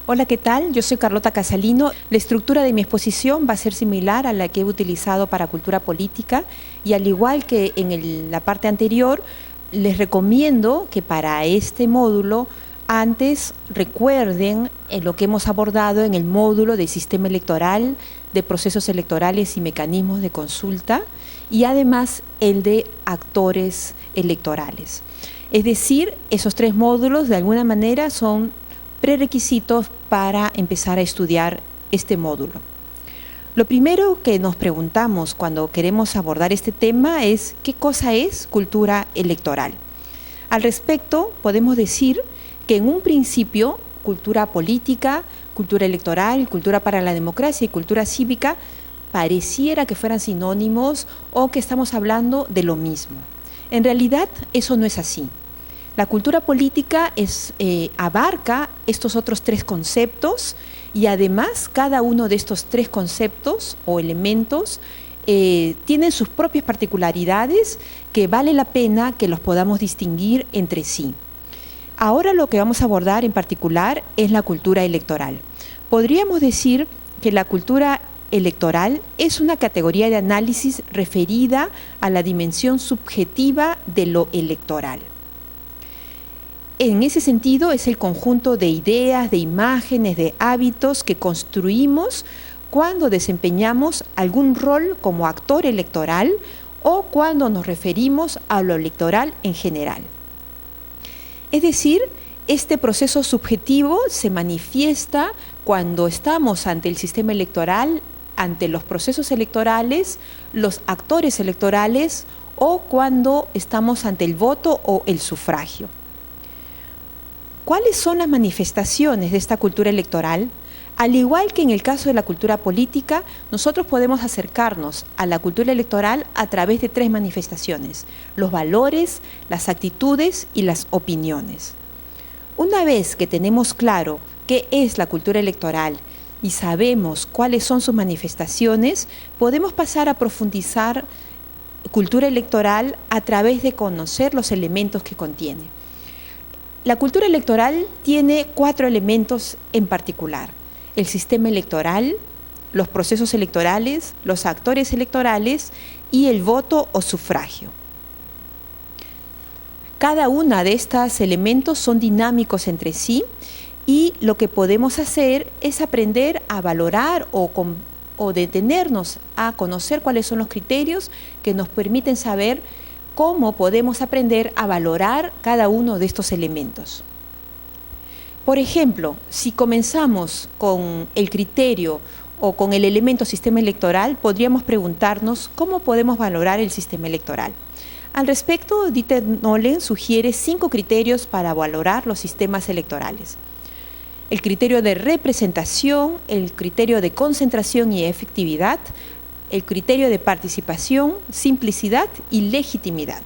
Hola, ¿qué tal? Yo soy Carlota Casalino. La estructura de mi exposición va a ser similar a la que he utilizado para cultura política y al igual que en la parte anterior, les recomiendo que para este módulo antes recuerden lo que hemos abordado en el módulo de sistema electoral, de procesos electorales y mecanismos de consulta y además el de actores electorales. Es decir, esos tres módulos de alguna manera son prerequisitos para empezar a estudiar este módulo. Lo primero que nos preguntamos cuando queremos abordar este tema es ¿qué cosa es cultura electoral? Al respecto, podemos decir que en un principio, cultura política, cultura electoral, cultura para la democracia y cultura cívica pareciera que fueran sinónimos o que estamos hablando de lo mismo. En realidad, eso no es así. La cultura política abarca estos otros tres conceptos y además cada uno de estos tres conceptos o elementos tienen sus propias particularidades que vale la pena que los podamos distinguir entre sí. Ahora lo que vamos a abordar en particular es la cultura electoral. Podríamos decir que la cultura electoral es una categoría de análisis referida a la dimensión subjetiva de lo electoral. En ese sentido es el conjunto de ideas, de imágenes, de hábitos que construimos cuando desempeñamos algún rol como actor electoral o cuando nos referimos a lo electoral en general. Es decir, este proceso subjetivo se manifiesta cuando estamos ante el sistema electoral, ante los procesos electorales, los actores electorales o cuando estamos ante el voto o el sufragio. ¿Cuáles son las manifestaciones de esta cultura electoral? Al igual que en el caso de la cultura política, nosotros podemos acercarnos a la cultura electoral a través de tres manifestaciones: los valores, las actitudes y las opiniones. Una vez que tenemos claro qué es la cultura electoral y sabemos cuáles son sus manifestaciones, podemos pasar a profundizar cultura electoral a través de conocer los elementos que contiene. La cultura electoral tiene 4 elementos en particular: el sistema electoral, los procesos electorales, los actores electorales y el voto o sufragio. Cada uno de estos elementos son dinámicos entre sí y lo que podemos hacer es aprender a valorar o detenernos a conocer cuáles son los criterios que nos permiten saber cómo podemos aprender a valorar cada uno de estos elementos. Por ejemplo, si comenzamos con el criterio o con el elemento sistema electoral, podríamos preguntarnos cómo podemos valorar el sistema electoral. Al respecto, Dieter Nolen sugiere 5 criterios para valorar los sistemas electorales: el criterio de representación, el criterio de concentración y efectividad, el criterio de participación, simplicidad y legitimidad.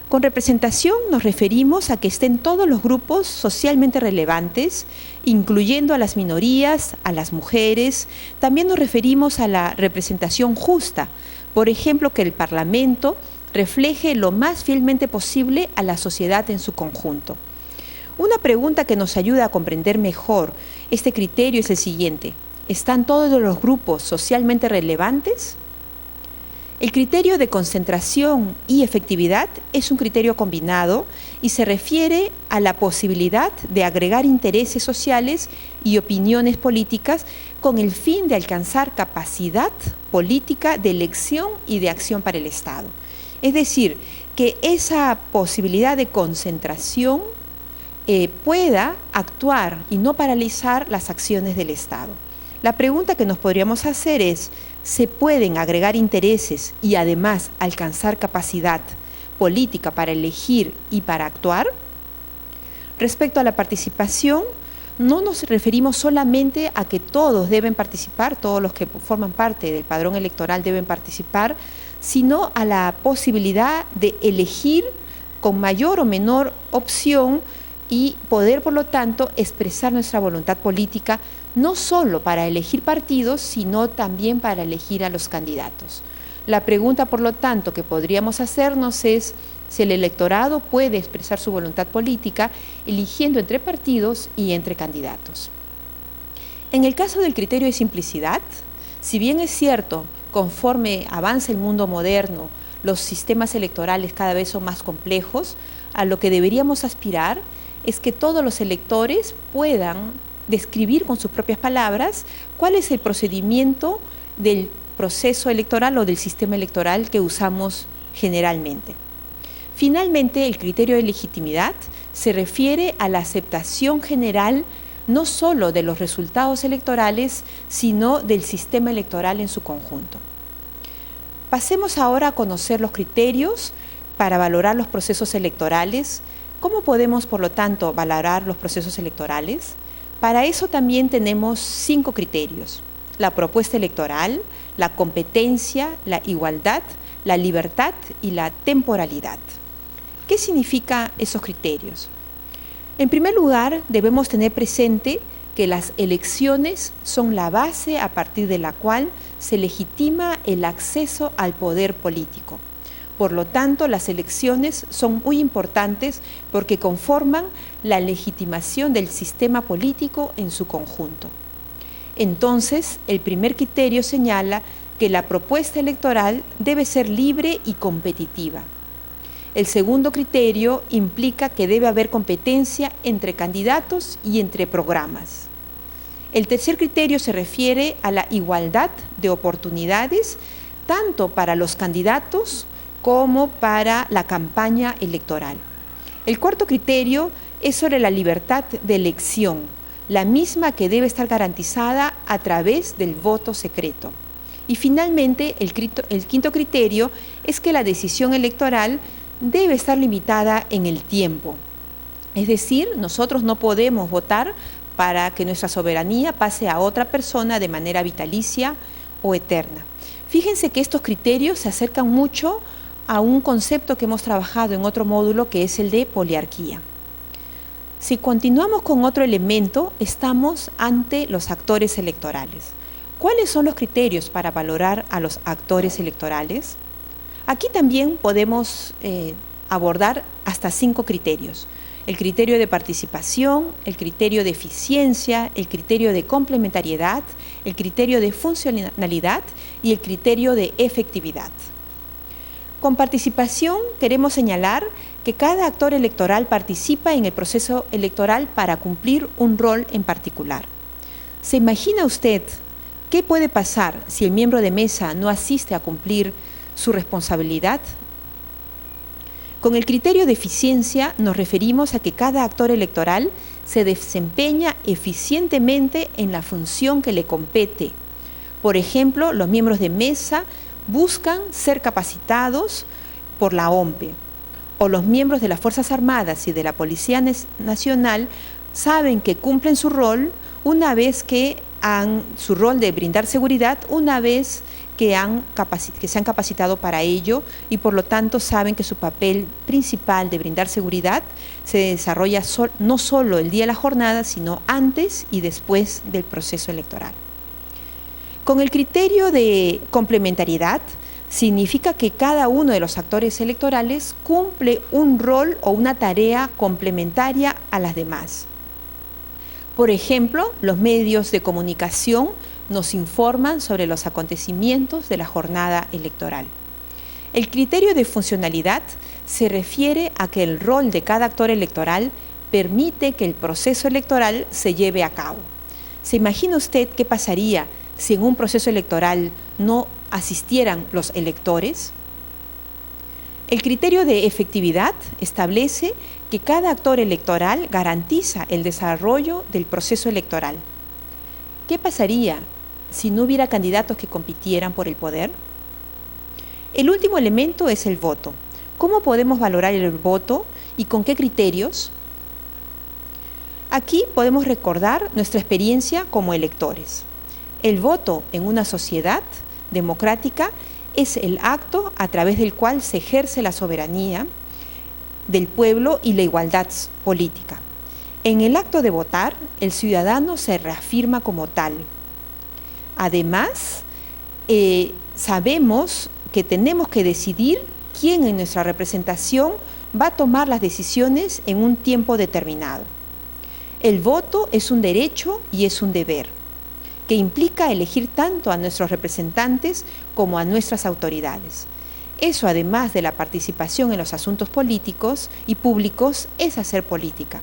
Con representación nos referimos a que estén todos los grupos socialmente relevantes, incluyendo a las minorías, a las mujeres. También nos referimos a la representación justa, por ejemplo, que el Parlamento refleje lo más fielmente posible a la sociedad en su conjunto. Una pregunta que nos ayuda a comprender mejor este criterio es el siguiente: ¿están todos los grupos socialmente relevantes? El criterio de concentración y efectividad es un criterio combinado y se refiere a la posibilidad de agregar intereses sociales y opiniones políticas con el fin de alcanzar capacidad política de elección y de acción para el Estado. Es decir, que esa posibilidad de concentración pueda actuar y no paralizar las acciones del Estado. La pregunta que nos podríamos hacer es: ¿se pueden agregar intereses y además alcanzar capacidad política para elegir y para actuar? Respecto a la participación, no nos referimos solamente a que todos deben participar, todos los que forman parte del padrón electoral deben participar, sino a la posibilidad de elegir con mayor o menor opción y poder, por lo tanto, expresar nuestra voluntad política, no solo para elegir partidos, sino también para elegir a los candidatos. La pregunta, por lo tanto, que podríamos hacernos es si el electorado puede expresar su voluntad política eligiendo entre partidos y entre candidatos. En el caso del criterio de simplicidad, si bien es cierto, conforme avanza el mundo moderno, los sistemas electorales cada vez son más complejos, a lo que deberíamos aspirar es que todos los electores puedan describir con sus propias palabras cuál es el procedimiento del proceso electoral o del sistema electoral que usamos generalmente. Finalmente, el criterio de legitimidad se refiere a la aceptación general no solo de los resultados electorales, sino del sistema electoral en su conjunto. Pasemos ahora a conocer los criterios para valorar los procesos electorales. ¿Cómo podemos, por lo tanto, valorar los procesos electorales? Para eso también tenemos 5 criterios: la propuesta electoral, la competencia, la igualdad, la libertad y la temporalidad. ¿Qué significan esos criterios? En primer lugar, debemos tener presente que las elecciones son la base a partir de la cual se legitima el acceso al poder político. Por lo tanto, las elecciones son muy importantes porque conforman la legitimación del sistema político en su conjunto. Entonces, el primer criterio señala que la propuesta electoral debe ser libre y competitiva. El segundo criterio implica que debe haber competencia entre candidatos y entre programas. El tercer criterio se refiere a la igualdad de oportunidades, tanto para los candidatos como para la campaña electoral. El cuarto criterio es sobre la libertad de elección, la misma que debe estar garantizada a través del voto secreto. Y finalmente, el quinto criterio es que la decisión electoral debe estar limitada en el tiempo. Es decir, nosotros no podemos votar para que nuestra soberanía pase a otra persona de manera vitalicia o eterna. Fíjense que estos criterios se acercan mucho a un concepto que hemos trabajado en otro módulo, que es el de poliarquía. Si continuamos con otro elemento, estamos ante los actores electorales. ¿Cuáles son los criterios para valorar a los actores electorales? Aquí también podemos abordar hasta 5 criterios: el criterio de participación, el criterio de eficiencia, el criterio de complementariedad, el criterio de funcionalidad y el criterio de efectividad. Con participación queremos señalar que cada actor electoral participa en el proceso electoral para cumplir un rol en particular. ¿Se imagina usted qué puede pasar si el miembro de mesa no asiste a cumplir su responsabilidad? Con el criterio de eficiencia nos referimos a que cada actor electoral se desempeña eficientemente en la función que le compete. Por ejemplo, los miembros de mesa buscan ser capacitados por la OMPE, o los miembros de las Fuerzas Armadas y de la Policía Nacional saben que cumplen su rol una vez que su rol de brindar seguridad, una vez que se han capacitado para ello, y por lo tanto saben que su papel principal de brindar seguridad se desarrolla no solo el día de la jornada, sino antes y después del proceso electoral. Con el criterio de complementariedad, significa que cada uno de los actores electorales cumple un rol o una tarea complementaria a las demás. Por ejemplo, los medios de comunicación nos informan sobre los acontecimientos de la jornada electoral. El criterio de funcionalidad se refiere a que el rol de cada actor electoral permite que el proceso electoral se lleve a cabo. ¿Se imagina usted qué pasaría si en un proceso electoral no asistieran los electores? El criterio de efectividad establece que cada actor electoral garantiza el desarrollo del proceso electoral. ¿Qué pasaría si no hubiera candidatos que compitieran por el poder? El último elemento es el voto. ¿Cómo podemos valorar el voto y con qué criterios? Aquí podemos recordar nuestra experiencia como electores. El voto en una sociedad democrática es el acto a través del cual se ejerce la soberanía del pueblo y la igualdad política. En el acto de votar, el ciudadano se reafirma como tal. Además, sabemos que tenemos que decidir quién en nuestra representación va a tomar las decisiones en un tiempo determinado. El voto es un derecho y es un deber. que implica elegir tanto a nuestros representantes como a nuestras autoridades. Eso, además de la participación en los asuntos políticos y públicos, es hacer política.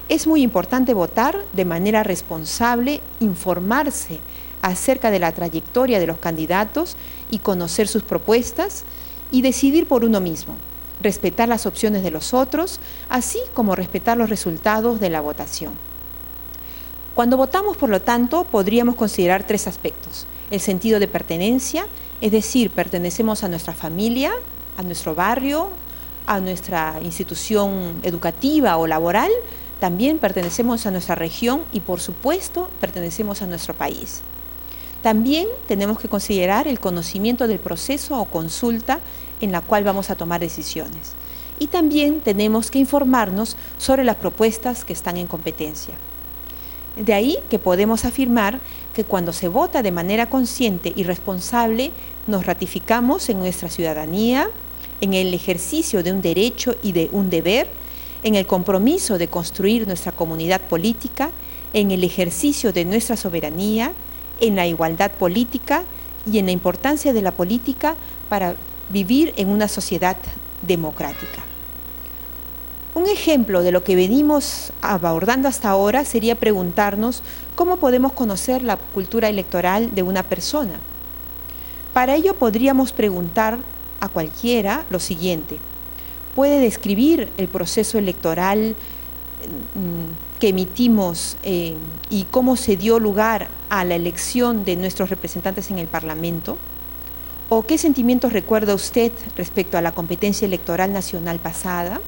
Es muy importante votar de manera responsable, informarse acerca de la trayectoria de los candidatos y conocer sus propuestas y decidir por uno mismo, respetar las opciones de los otros, así como respetar los resultados de la votación. Cuando votamos, por lo tanto, podríamos considerar 3 aspectos: el sentido de pertenencia, es decir, pertenecemos a nuestra familia, a nuestro barrio, a nuestra institución educativa o laboral, también pertenecemos a nuestra región y, por supuesto, pertenecemos a nuestro país. También tenemos que considerar el conocimiento del proceso o consulta en la cual vamos a tomar decisiones. Y también tenemos que informarnos sobre las propuestas que están en competencia. De ahí que podemos afirmar que cuando se vota de manera consciente y responsable, nos ratificamos en nuestra ciudadanía, en el ejercicio de un derecho y de un deber, en el compromiso de construir nuestra comunidad política, en el ejercicio de nuestra soberanía, en la igualdad política y en la importancia de la política para vivir en una sociedad democrática. Un ejemplo de lo que venimos abordando hasta ahora sería preguntarnos cómo podemos conocer la cultura electoral de una persona. Para ello podríamos preguntar a cualquiera lo siguiente: ¿puede describir el proceso electoral que emitimos y cómo se dio lugar a la elección de nuestros representantes en el Parlamento? ¿O qué sentimientos recuerda usted respecto a la competencia electoral nacional pasada?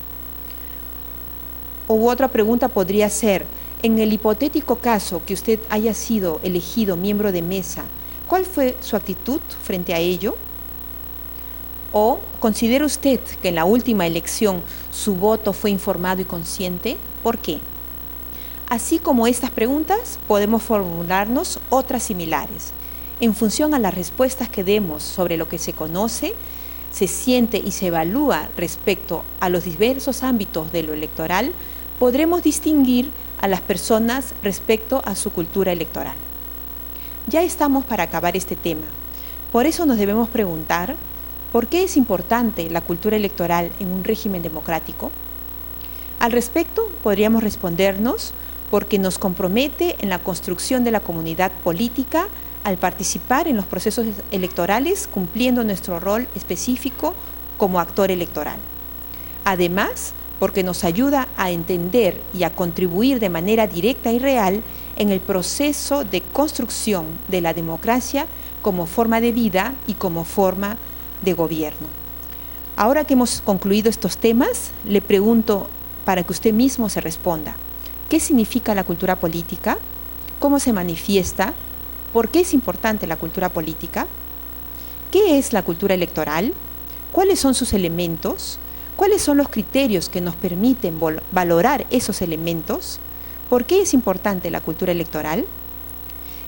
O otra pregunta podría ser: en el hipotético caso que usted haya sido elegido miembro de mesa, ¿cuál fue su actitud frente a ello? ¿O considera usted que en la última elección su voto fue informado y consciente? ¿Por qué? Así como estas preguntas, podemos formularnos otras similares. En función a las respuestas que demos sobre lo que se conoce, se siente y se evalúa respecto a los diversos ámbitos de lo electoral, podremos distinguir a las personas respecto a su cultura electoral. Ya estamos para acabar este tema. Por eso nos debemos preguntar: ¿por qué es importante la cultura electoral en un régimen democrático? Al respecto, podríamos respondernos: porque nos compromete en la construcción de la comunidad política al participar en los procesos electorales, cumpliendo nuestro rol específico como actor electoral. Además, porque nos ayuda a entender y a contribuir de manera directa y real en el proceso de construcción de la democracia como forma de vida y como forma de gobierno. Ahora que hemos concluido estos temas, le pregunto para que usted mismo se responda: ¿qué significa la cultura política? ¿Cómo se manifiesta? ¿Por qué es importante la cultura política? ¿Qué es la cultura electoral? ¿Cuáles son sus elementos? ¿Cuáles son los criterios que nos permiten valorar esos elementos? ¿Por qué es importante la cultura electoral?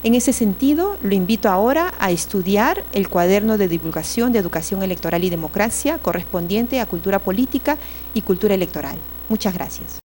En ese sentido, lo invito ahora a estudiar el cuaderno de divulgación de Educación Electoral y Democracia correspondiente a Cultura Política y Cultura Electoral. Muchas gracias.